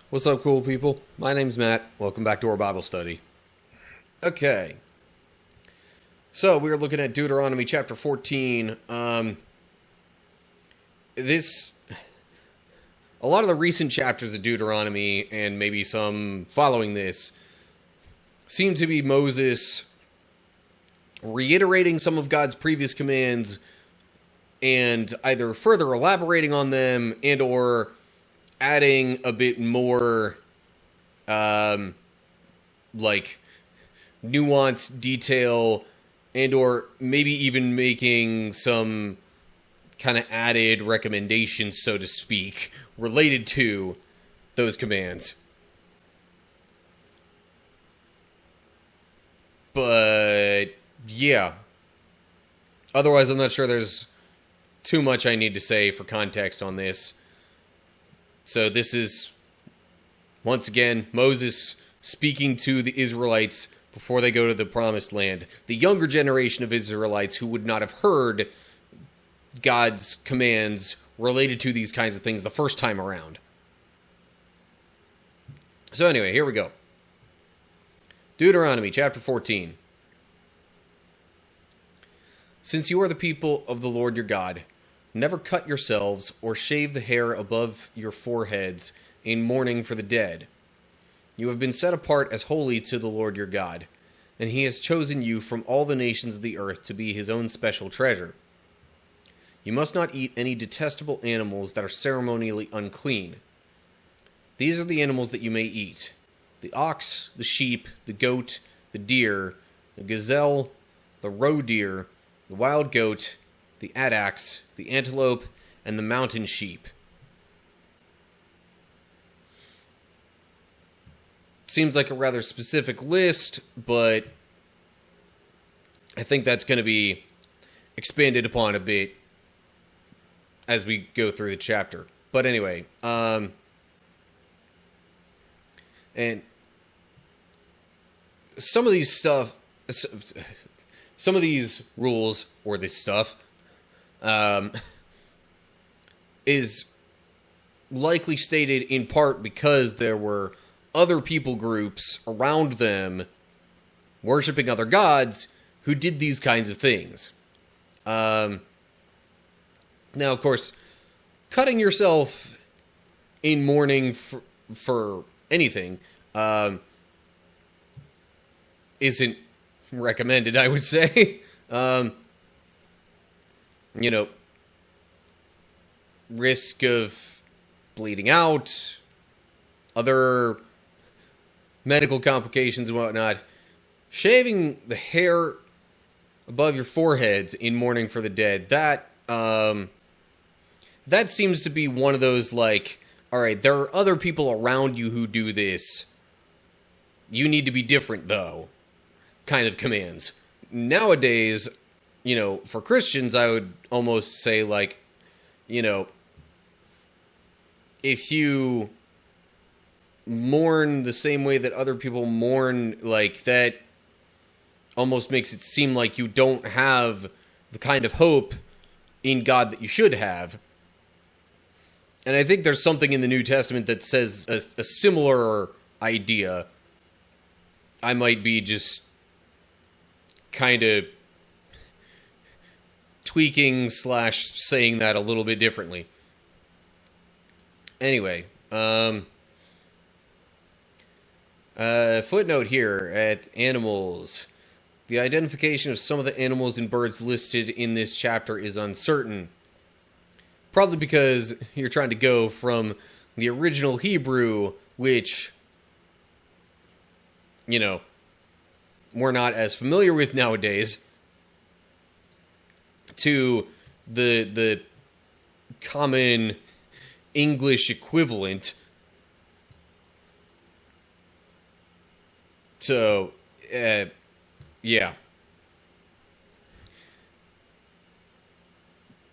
What's up, cool people? My name's Matt. Welcome back to our Bible study. Okay. So, we're looking at Deuteronomy chapter 14. A lot of the recent chapters of Deuteronomy, and maybe some following this, seem to be Moses reiterating some of God's previous commands and either further elaborating on them and or adding a bit more like nuance, detail, and or maybe even making some kind of added recommendations, so to speak, related to those commands. But yeah, otherwise I'm not sure there's too much I need to say for context on this. So this is, once again, Moses speaking to the Israelites before they go to the promised land. The younger generation of Israelites who would not have heard God's commands related to these kinds of things the first time around. So anyway, here we go. Deuteronomy chapter 14. Since you are the people of the Lord your God, never cut yourselves or shave the hair above your foreheads in mourning for the dead. You have been set apart as holy to the Lord your God, and he has chosen you from all the nations of the earth to be his own special treasure. You must not eat any detestable animals that are ceremonially unclean. These are the animals that you may eat: the ox, the sheep, the goat, the deer, the gazelle, the roe deer, the wild goat, the addax, the antelope, and the mountain sheep. Seems like a rather specific list, but I think that's going to be expanded upon a bit as we go through the chapter. But anyway, and some of these rules, or this stuff, is likely stated in part because there were other people groups around them worshiping other gods who did these kinds of things. Now, of course, cutting yourself in mourning for anything isn't recommended, I would say. Risk of bleeding out, other medical complications and whatnot. Shaving the hair above your foreheads in mourning for the dead, that seems to be one of those, like, alright, there are other people around you who do this. You need to be different, though, kind of commands. Nowadays, for Christians, I would almost say, like, if you mourn the same way that other people mourn, like, that almost makes it seem like you don't have the kind of hope in God that you should have. And I think there's something in the New Testament that says a similar idea. I might be just kind of tweaking / saying that a little bit differently. Anyway, footnote here at animals. The identification of some of the animals and birds listed in this chapter is uncertain. Probably because you're trying to go from the original Hebrew, which, we're not as familiar with nowadays, to the common English equivalent. So, yeah.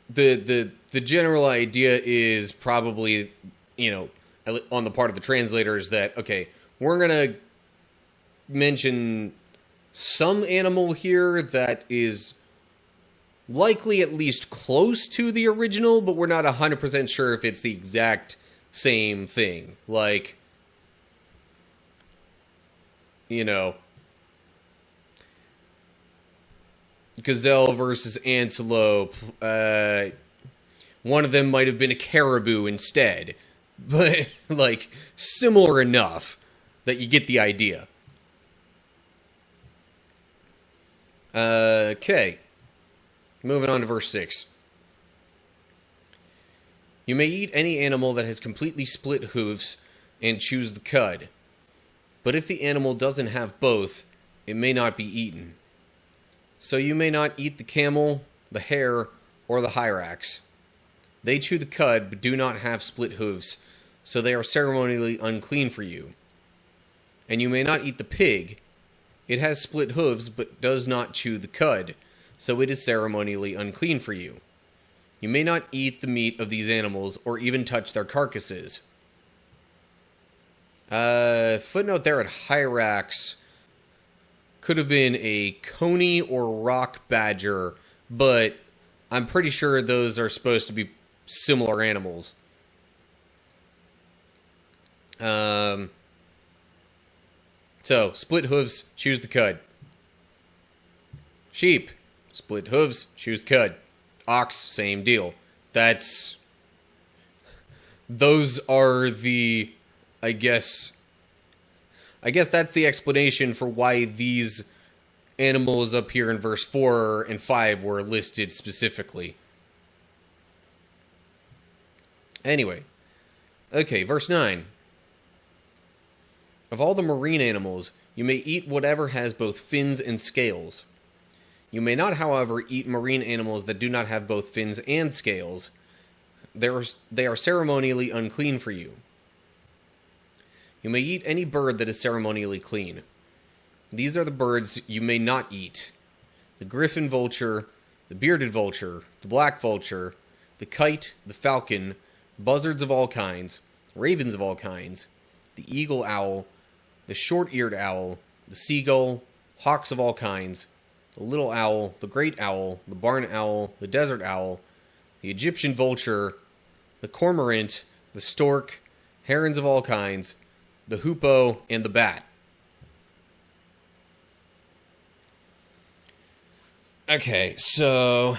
The general idea is probably, on the part of the translators that, okay, we're going to mention some animal here that is likely at least close to the original, but we're not 100% sure if it's the exact same thing. Like, you know, gazelle versus antelope. One of them might have been a caribou instead. But, like, similar enough that you get the idea. Okay. Moving on to verse 6. You may eat any animal that has completely split hooves and choose the cud. But if the animal doesn't have both, it may not be eaten. So you may not eat the camel, the hare, or the hyrax. They chew the cud, but do not have split hooves, so they are ceremonially unclean for you. And you may not eat the pig. It has split hooves, but does not chew the cud, so it is ceremonially unclean for you. You may not eat the meat of these animals, or even touch their carcasses. Footnote there at hyrax could have been a coney or rock badger, but I'm pretty sure those are supposed to be similar animals. So, split hooves, choose the cud. Sheep, split hooves, choose the cud. Ox, same deal. Those are the, I guess that's the explanation for why these animals up here in verse 4 and 5 were listed specifically. Anyway. Okay, verse 9. Of all the marine animals, you may eat whatever has both fins and scales. You may not, however, eat marine animals that do not have both fins and scales. They are ceremonially unclean for you. You may eat any bird that is ceremonially clean. These are the birds you may not eat: the griffin vulture, the bearded vulture, the black vulture, the kite, the falcon, buzzards of all kinds, ravens of all kinds, the eagle owl, the short-eared owl, the seagull, hawks of all kinds, the little owl, the great owl, the barn owl, the desert owl, the Egyptian vulture, the cormorant, the stork, herons of all kinds, the hoopoe, and the bat. Okay, so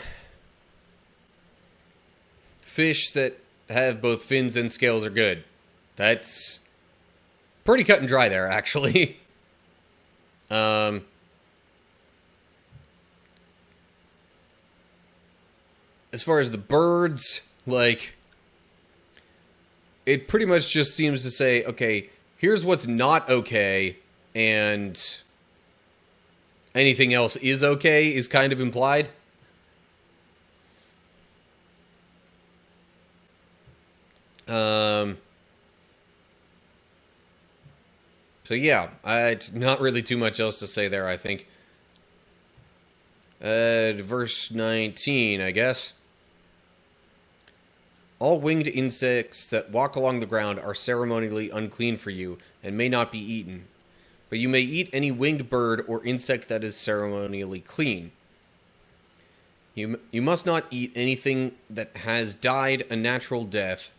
fish that have both fins and scales are good. That's pretty cut and dry there, actually. As far as the birds, like, it pretty much just seems to say, okay, here's what's not okay, and anything else is okay, is kind of implied. So yeah, it's not really too much else to say there, I think. Verse 19, I guess. All winged insects that walk along the ground are ceremonially unclean for you, and may not be eaten. But you may eat any winged bird or insect that is ceremonially clean. You must not eat anything that has died a natural death.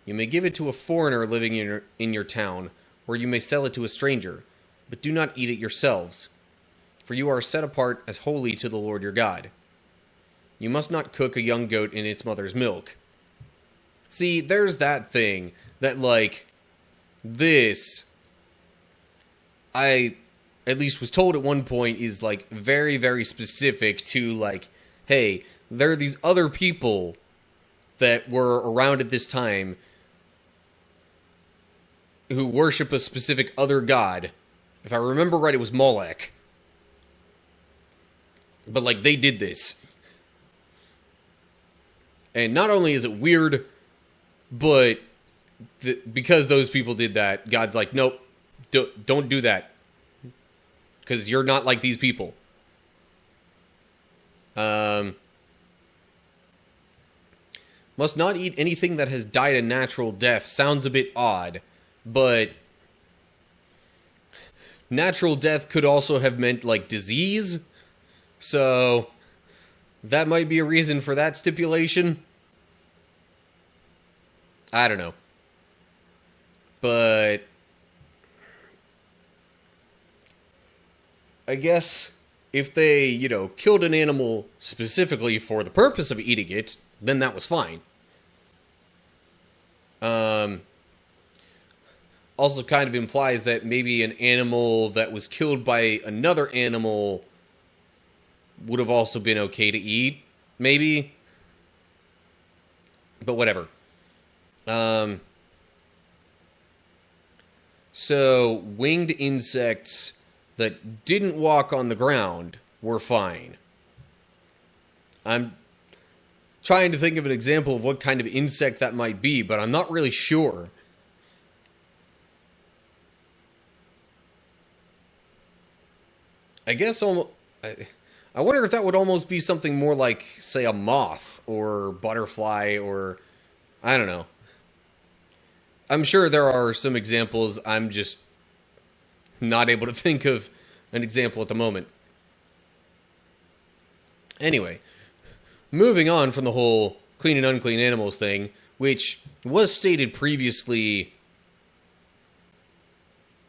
You may give it to a foreigner living in your town, or you may sell it to a stranger, but do not eat it yourselves, for you are set apart as holy to the Lord your God. You must not cook a young goat in its mother's milk. See, there's that thing that, like, this, I at least was told at one point, is, like, very, very specific to, like, hey, there are these other people that were around at this time who worship a specific other god. If I remember right, it was Molech. But, like, they did this. And not only is it weird, but because those people did that, God's like, nope, don't do that. Because you're not like these people. Must not eat anything that has died a natural death. Sounds a bit odd, but natural death could also have meant, like, disease. So that might be a reason for that stipulation. I don't know. But I guess if they, killed an animal specifically for the purpose of eating it, then that was fine. Also kind of implies that maybe an animal that was killed by another animal would have also been okay to eat, maybe. But whatever. So, winged insects that didn't walk on the ground were fine. I'm trying to think of an example of what kind of insect that might be, but I'm not really sure. I guess I wonder if that would almost be something more like, say, a moth or butterfly or... I don't know. I'm sure there are some examples. I'm just not able to think of an example at the moment. Anyway, moving on from the whole clean and unclean animals thing, which was stated previously,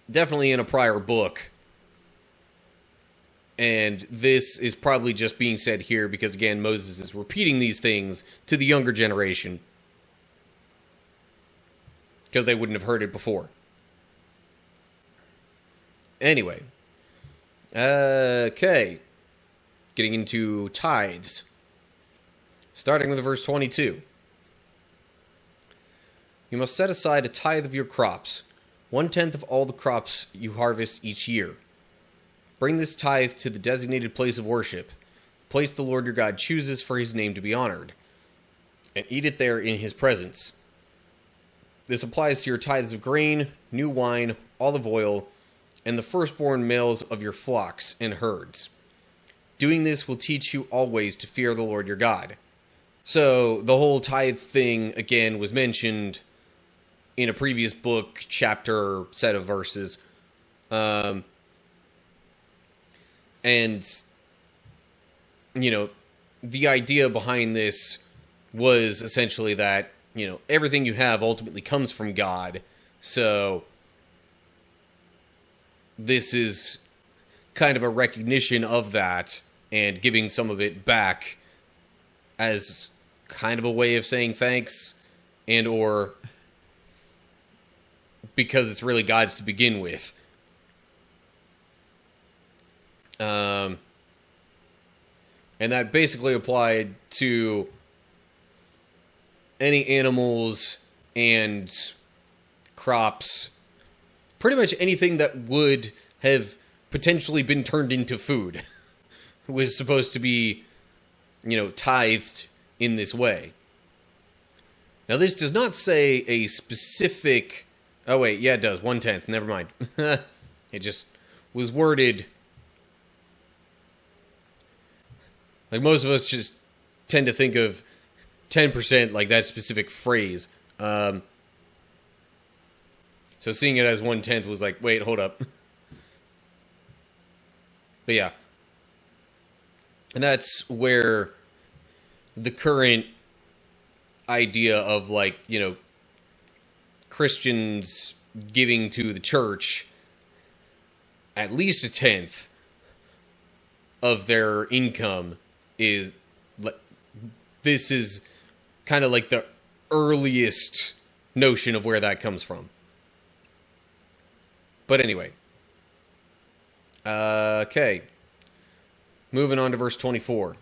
definitely in a prior book. And this is probably just being said here because, again, Moses is repeating these things to the younger generation because they wouldn't have heard it before. Anyway. Okay. Getting into tithes. Starting with verse 22. You must set aside a tithe of your crops, 1/10 of all the crops you harvest each year. Bring this tithe to the designated place of worship, the place the Lord your God chooses for his name to be honored, and eat it there in his presence. This applies to your tithes of grain, new wine, olive oil, and the firstborn males of your flocks and herds. Doing this will teach you always to fear the Lord your God. So, the whole tithe thing, again, was mentioned in a previous book, chapter, set of verses. And, the idea behind this was essentially that, everything you have ultimately comes from God. So, this is kind of a recognition of that and giving some of it back as kind of a way of saying thanks and or because it's really God's to begin with. And that basically applied to any animals and crops, pretty much anything that would have potentially been turned into food was supposed to be, tithed in this way. Now, this does not say a specific... Oh, wait, yeah, it does. 1/10. Never mind. It just was worded... Like, most of us just tend to think of 10% like that specific phrase. So seeing it as 1/10 was like, wait, hold up. But yeah. And that's where the current idea of, Christians giving to the church at least 1/10 of their income is, this is kind of like the earliest notion of where that comes from. But anyway. Okay. Moving on to verse 24.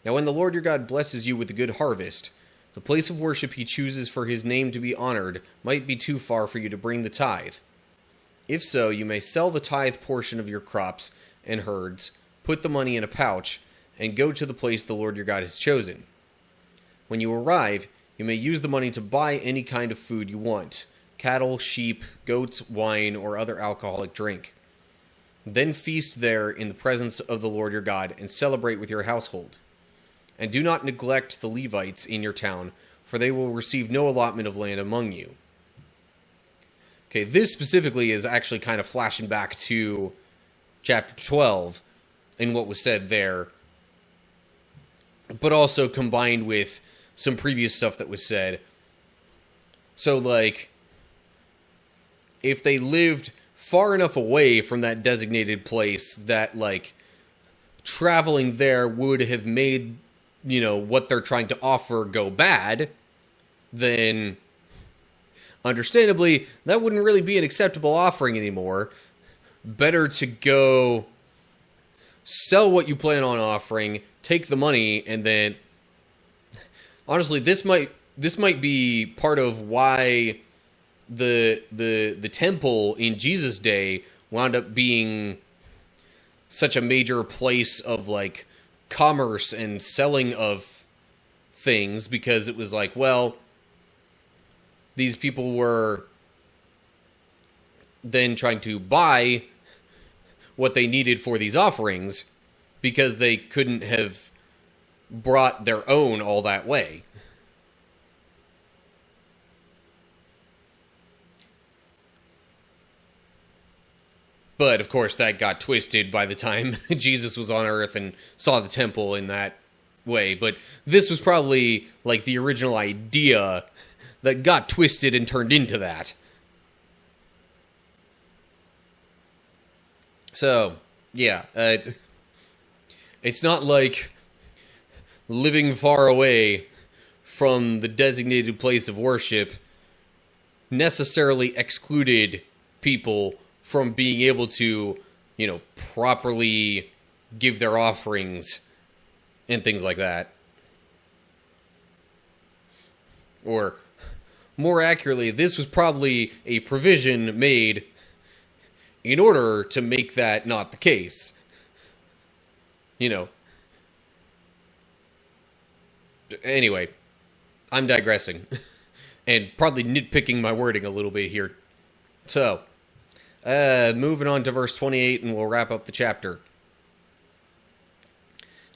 Now when the Lord your God blesses you with a good harvest, the place of worship he chooses for his name to be honored might be too far for you to bring the tithe. If so, you may sell the tithe portion of your crops and herds, put the money in a pouch, and go to the place the Lord your God has chosen. When you arrive, you may use the money to buy any kind of food you want: cattle, sheep, goats, wine, or other alcoholic drink. Then feast there in the presence of the Lord your God and celebrate with your household. And do not neglect the Levites in your town, for they will receive no allotment of land among you. Okay, this specifically is actually kind of flashing back to chapter 12 and what was said there, but also combined with some previous stuff that was said. So, if they lived far enough away from that designated place that, like, traveling there would have made, what they're trying to offer go bad, then understandably, that wouldn't really be an acceptable offering anymore. Better to go sell what you plan on offering, take the money, and then honestly, this might be part of why the temple in Jesus' day wound up being such a major place of, like, commerce and selling of things, because it was like, well, these people were then trying to buy what they needed for these offerings because they couldn't have brought their own all that way. But, of course, that got twisted by the time Jesus was on Earth and saw the temple in that way. But this was probably, like, the original idea that got twisted and turned into that. So, yeah. It's not like living far away from the designated place of worship necessarily excluded people from being able to, properly give their offerings and things like that. Or, more accurately, this was probably a provision made in order to make that not the case. Anyway, I'm digressing. And probably nitpicking my wording a little bit here. So, moving on to verse 28, and we'll wrap up the chapter.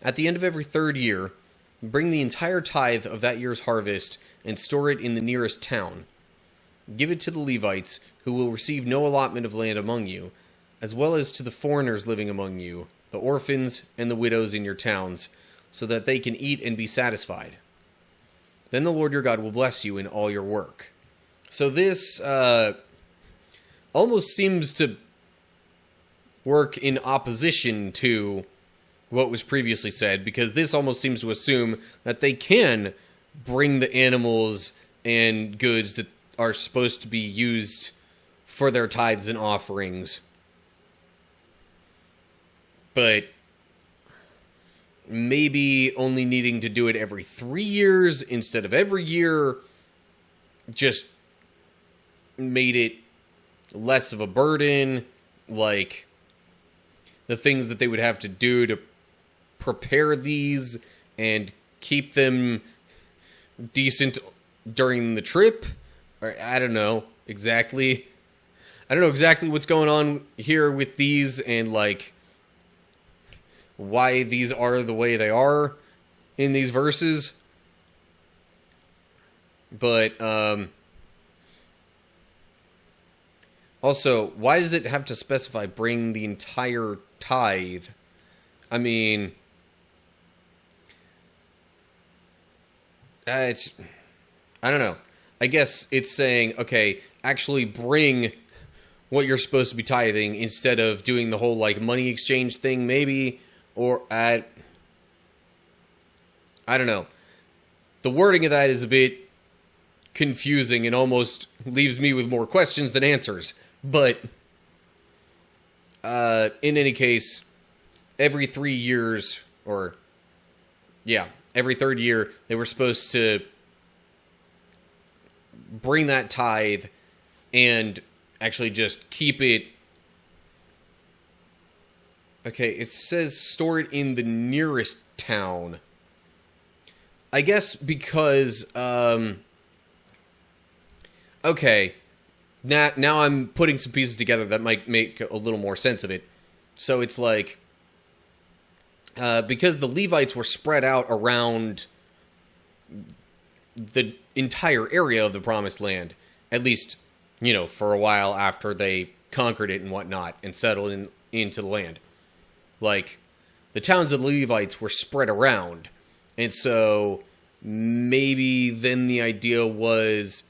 At the end of every third year, bring the entire tithe of that year's harvest and store it in the nearest town. Give it to the Levites, who will receive no allotment of land among you, as well as to the foreigners living among you, the orphans and the widows in your towns, so that they can eat and be satisfied. Then the Lord your God will bless you in all your work. So this almost seems to work in opposition to what was previously said, because this almost seems to assume that they can bring the animals and goods that are supposed to be used for their tithes and offerings. But maybe only needing to do it every 3 years instead of every year just made it less of a burden. Like, the things that they would have to do to prepare these and keep them decent during the trip. Or I don't know exactly what's going on here with these, and like why these are the way they are in these verses. But also, why does it have to specify bring the entire tithe? I mean, I don't know. I guess it's saying, okay, actually bring what you're supposed to be tithing instead of doing the whole, like, money exchange thing, maybe. Or I don't know. The wording of that is a bit confusing and almost leaves me with more questions than answers. But in any case, every 3 years, every third year, they were supposed to bring that tithe and actually just keep it. Okay, it says store it in the nearest town. I guess because, okay, now I'm putting some pieces together that might make a little more sense of it. So it's like, because the Levites were spread out around the entire area of the Promised Land, at least, for a while after they conquered it and whatnot and settled into the land. Like, the towns of the Levites were spread around, and so maybe then the idea was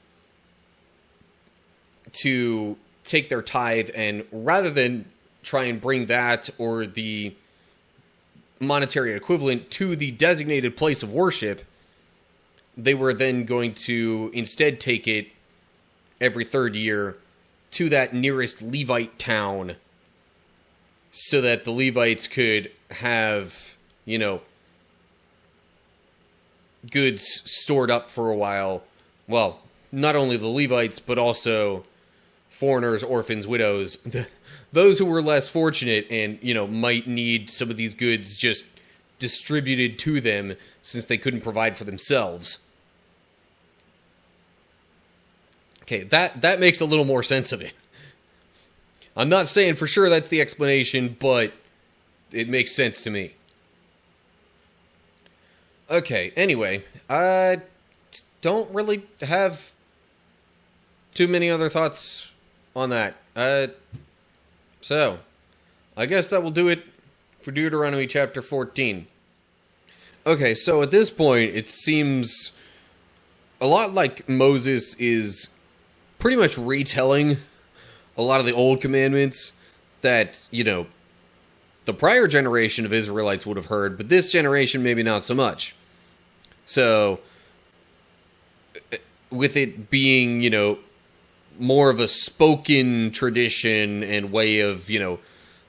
to take their tithe, and rather than try and bring that or the monetary equivalent to the designated place of worship, they were then going to instead take it every third year to that nearest Levite town so that the Levites could have, goods stored up for a while. Well, not only the Levites, but also foreigners, orphans, widows, those who were less fortunate and, might need some of these goods just distributed to them since they couldn't provide for themselves. Okay, that makes a little more sense of it. I'm not saying for sure that's the explanation, but it makes sense to me. Okay, anyway, I don't really have too many other thoughts on that. So, I guess that will do it for Deuteronomy chapter 14. Okay, so at this point, it seems a lot like Moses is pretty much retelling a lot of the old commandments that, the prior generation of Israelites would have heard, but this generation maybe not so much. So, with it being, more of a spoken tradition and way of,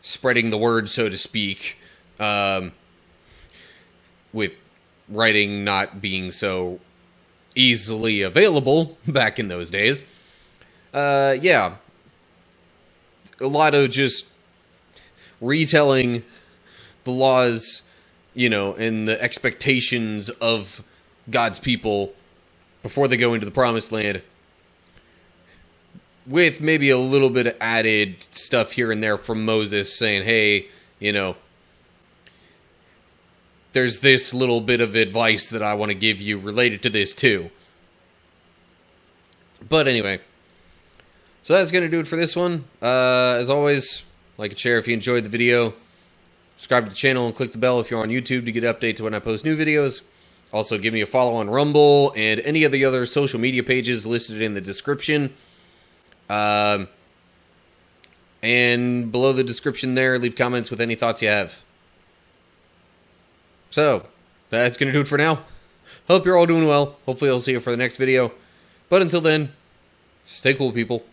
spreading the word, so to speak, with writing not being so easily available back in those days, yeah, a lot of just retelling the laws, and the expectations of God's people before they go into the promised land, with maybe a little bit of added stuff here and there from Moses saying, hey, there's this little bit of advice that I want to give you related to this too. But anyway, so that's going to do it for this one. As always, like and share if you enjoyed the video. Subscribe to the channel and click the bell if you're on YouTube to get updates when I post new videos. Also, give me a follow on Rumble and any of the other social media pages listed in the description. And below the description there, leave comments with any thoughts you have. So, that's going to do it for now. Hope you're all doing well. Hopefully I'll see you for the next video. But until then, stay cool, people.